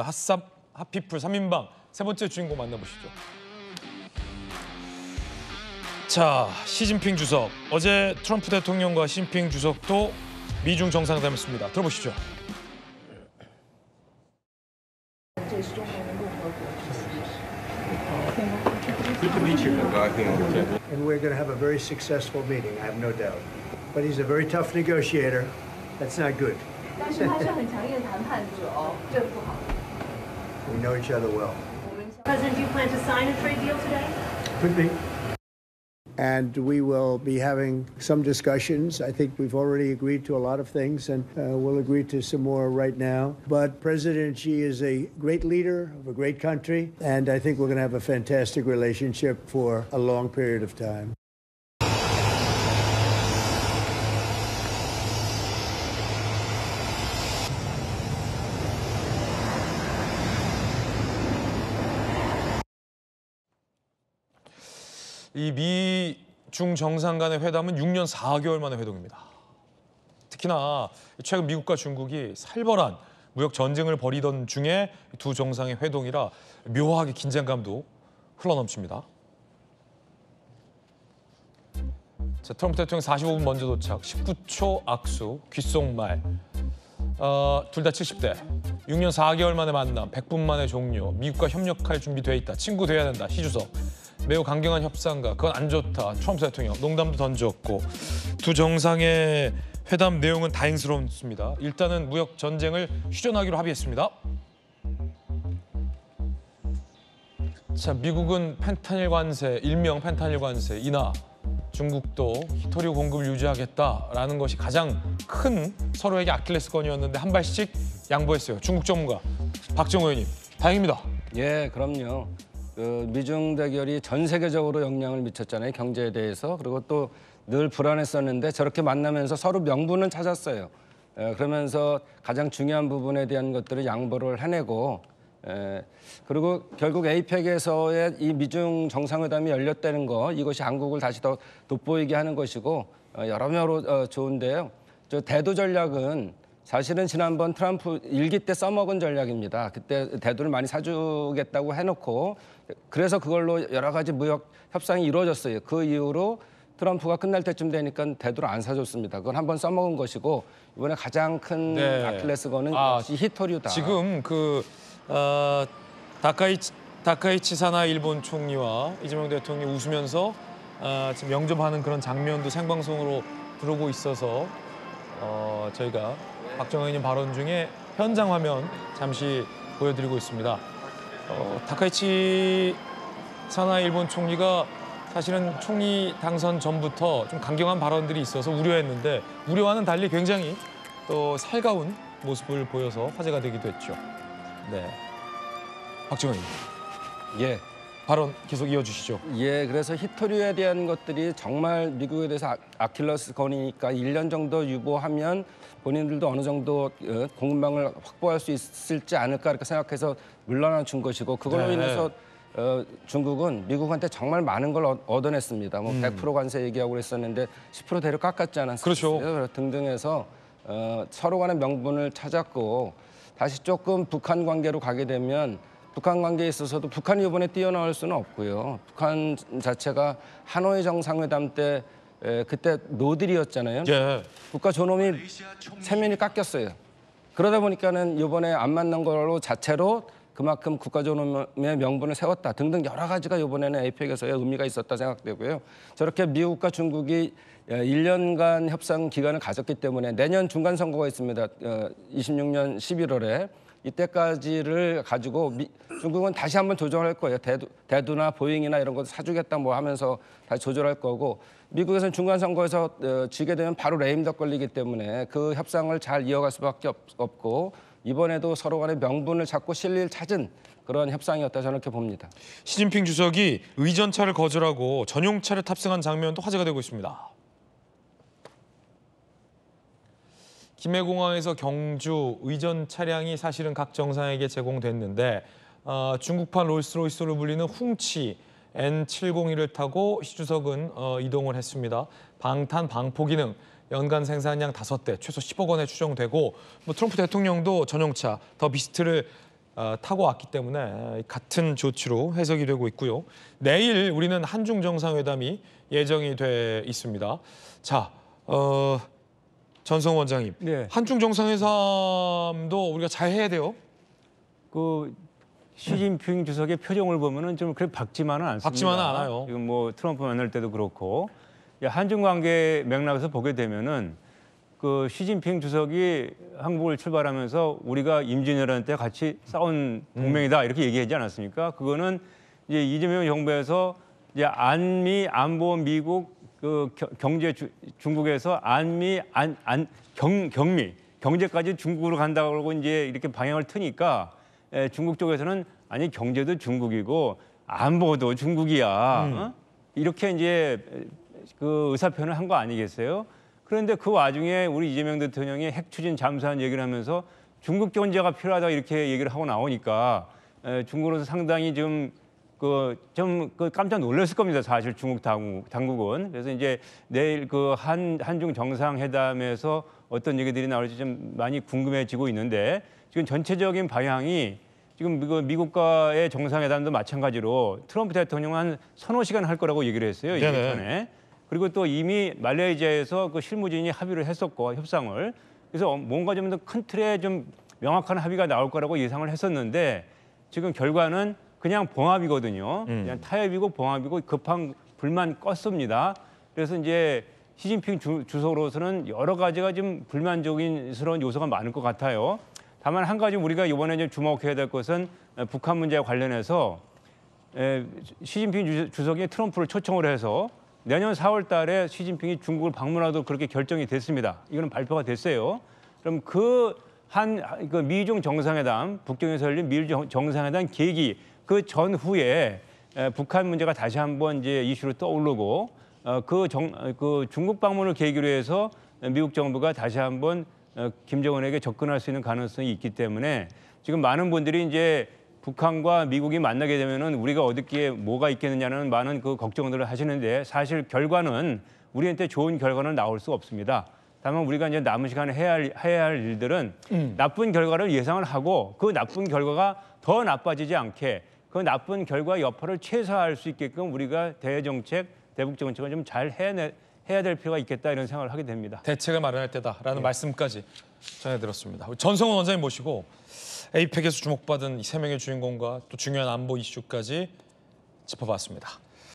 핫삽 핫피플 3인방 세 번째 주인공 만나보시죠. 자, 시진핑 주석. 어제 트럼프 대통령과 시진핑 주석도 미중 정상회담을 했습니다. 들어보시죠. Good to meet you. And we're going to have a very successful meeting, I have no doubt. But he's a very tough negotiator. That's not good. 但是他是很强硬的谈判者哦，这不好。 We know each other well. President, do you plan to sign a trade deal today? Could be. And we will be having some discussions. I think we've already agreed to a lot of things, and we'll agree to some more right now. But President Xi is a great leader of a great country, and I think we're going to have a fantastic relationship for a long period of time. 이 미중 정상 간의 회담은 6년 4개월 만의 회동입니다. 특히나 최근 미국과 중국이 살벌한 무역 전쟁을 벌이던 중에 두 정상의 회동이라 묘하게 긴장감도 흘러넘칩니다. 자, 트럼프 대통령 45분 먼저 도착, 19초 악수, 귓속말. 둘 다 70대, 6년 4개월 만에 만남, 100분 만에 종료, 미국과 협력할 준비돼 있다, 친구 돼야 된다, 시 주석. 매우 강경한 협상가, 그건 안 좋다, 트럼프 대통령 농담도 던졌고 두 정상의 회담 내용은 다행스럽습니다. 일단은 무역 전쟁을 휴전하기로 합의했습니다. 자, 미국은 펜타닐 관세, 일명 펜타닐 관세 인하, 중국도 히토류 공급을 유지하겠다라는 것이 가장 큰 서로에게 아킬레스건이었는데 한 발씩 양보했어요. 중국 전문가 박정호 의원님, 다행입니다. 예, 그럼요. 미중 대결이 전 세계적으로 영향을 미쳤잖아요, 경제에 대해서. 그리고 또 늘 불안했었는데 저렇게 만나면서 서로 명분은 찾았어요. 그러면서 가장 중요한 부분에 대한 것들을 양보를 해내고, 그리고 결국 에이펙에서의 이 미중 정상회담이 열렸다는 거, 이것이 한국을 다시 더 돋보이게 하는 것이고 여러모로 좋은데요. 저 대도 전략은 사실은 지난번 트럼프 일기 때 써먹은 전략입니다. 그때 대도를 많이 사주겠다고 해놓고 그래서 그걸로 여러 가지 무역 협상이 이루어졌어요. 그 이후로 트럼프가 끝날 때쯤 되니까 대도를 안 사줬습니다. 그건 한번 써먹은 것이고 이번에 가장 큰 아킬레스건은 역시 히토류다. 지금 다카이치 사나 일본 총리와 이재명 대통령이 웃으면서 지금 영접하는 그런 장면도 생방송으로 들어오고 있어서 저희가 박정호 의원님 발언 중에 현장 화면 잠시 보여드리고 있습니다. 다카이치 사나 일본 총리가 사실은 총리 당선 전부터 좀 강경한 발언들이 있어서 우려했는데 우려와는 달리 굉장히 또 살가운 모습을 보여서 화제가 되기도 했죠. 네, 박정호 의원님. 예. 발언 계속 이어주시죠. 예, 그래서 히토류에 대한 것들이 정말 미국에 대해서 아킬레스건이니까 1년 정도 유보하면 본인들도 어느 정도 공급망을 확보할 수 있을지 않을까 이렇게 생각해서 물러나 준 것이고 그걸로 인해서 중국은 미국한테 정말 많은 걸 얻어냈습니다. 뭐 100% 관세 얘기하고 그랬었는데 10% 대로 깎았지 않았습니까? 그렇죠. 등등해서 서로 간의 명분을 찾았고 다시 조금 북한 관계로 가게 되면 북한 관계에 있어서도 북한이 이번에 뛰어나올 수는 없고요. 북한 자체가 하노이 정상회담 때 그때 노딜이었잖아요. 예. 국가 존엄이 세면이 깎였어요. 그러다 보니까는 이번에 안 만난 걸로 자체로 그만큼 국가 존엄의 명분을 세웠다 등등 여러 가지가 이번에는 에이펙에서의 의미가 있었다 생각되고요. 저렇게 미국과 중국이 1년간 협상 기간을 가졌기 때문에 내년 중간 선거가 있습니다. 26년 11월에. 이때까지를 가지고 중국은 다시 한번 조정할 거예요. 대두나 보잉이나 이런 거 사주겠다 뭐 하면서 다시 조절할 거고 미국에서는 중간 선거에서 지게 되면 바로 레임덕 걸리기 때문에 그 협상을 잘 이어갈 수밖에 없고 이번에도 서로 간의 명분을 찾고 실리를 찾은 그런 협상이었다 저는 이렇게 봅니다. 시진핑 주석이 의전차를 거절하고 전용차를 탑승한 장면도 화제가 되고 있습니다. 김해공항에서 경주 의전 차량이 사실은 각 정상에게 제공됐는데 중국판 롤스로이스로 불리는 훔치 N701을 타고 시 주석은 이동을 했습니다. 방탄 방포 기능, 연간 생산량 5대, 최소 10억 원에 추정되고 트럼프 대통령도 전용차 더 비스트를 타고 왔기 때문에 같은 조치로 해석이 되고 있고요. 내일 우리는 한중 정상회담이 예정이 돼 있습니다. 자, 전성 원장님, 네. 한중 정상회담도 우리가 잘 해야 돼요. 그 시진핑 주석의 표정을 보면은 좀 그렇게 밝지만은 않습니다. 밝지만은 않아요. 지금 뭐 트럼프 만날 때도 그렇고 한중 관계 맥락에서 보게 되면은 그 시진핑 주석이 한국을 출발하면서 우리가 임진왜란 때 같이 싸운 동맹이다 이렇게 얘기하지 않았습니까? 그거는 이제 이재명 정부에서 이제 안미 안보 미국 그 경제 중국에서 안미 경미 경제까지 중국으로 간다고 그러고 이제 이렇게 방향을 트니까 중국 쪽에서는 아니 경제도 중국이고 안보도 중국이야. 어? 이렇게 이제 그 의사표현을 한 거 아니겠어요? 그런데 그 와중에 우리 이재명 대통령이 핵 추진 잠수한 얘기를 하면서 중국 견제가 필요하다 이렇게 얘기를 하고 나오니까 중국으로서 상당히 좀 깜짝 놀랐을 겁니다. 사실 중국 당국은. 그래서 이제 내일 그 한중 정상회담에서 어떤 얘기들이 나올지 좀 많이 궁금해지고 있는데 지금 전체적인 방향이 지금 미국과의 정상회담도 마찬가지로 트럼프 대통령은 한 서너 시간 할 거라고 얘기를 했어요. 이번 전에. 그리고 또 이미 말레이시아에서 그 실무진이 합의를 했었고 협상을. 그래서 뭔가 좀 더 큰 틀에 좀 명확한 합의가 나올 거라고 예상을 했었는데 지금 결과는 그냥 봉합이거든요. 그냥 타협이고 봉합이고 급한 불만 껐습니다. 그래서 이제 시진핑 주석으로서는 여러 가지가 좀 불만족스러운 요소가 많을 것 같아요. 다만 한 가지 우리가 이번에 이제 주목해야 될 것은 북한 문제와 관련해서 시진핑 주석이 트럼프를 초청을 해서 내년 4월 달에 시진핑이 중국을 방문하도록 그렇게 결정이 됐습니다. 이거는 발표가 됐어요. 그럼 그 미중 정상회담, 북경에서 열린 미중 정상회담 계기 그 전후에 북한 문제가 다시 한번 이제 이슈로 떠오르고 그 중국 방문을 계기로 해서 미국 정부가 다시 한번 김정은에게 접근할 수 있는 가능성이 있기 때문에 지금 많은 분들이 이제 북한과 미국이 만나게 되면은 우리가 얻을 뭐가 있겠느냐는 많은 그 걱정들을 하시는데 사실 결과는 우리한테 좋은 결과는 나올 수 없습니다. 다만 우리가 이제 남은 시간에 해야 할 일들은 나쁜 결과를 예상을 하고 그 나쁜 결과가 더 나빠지지 않게 그 나쁜 결과 여파를 최소화할 수 있게끔 우리가 대정책, 대북 정책을 좀 잘 해야 될 필요가 있겠다 이런 생각을 하게 됩니다. 대책을 마련할 때다라는 말씀까지 전해드렸습니다. 전성원 원장님 모시고 에이펙에서 주목받은 이 3명의 주인공과 또 중요한 안보 이슈까지 짚어봤습니다.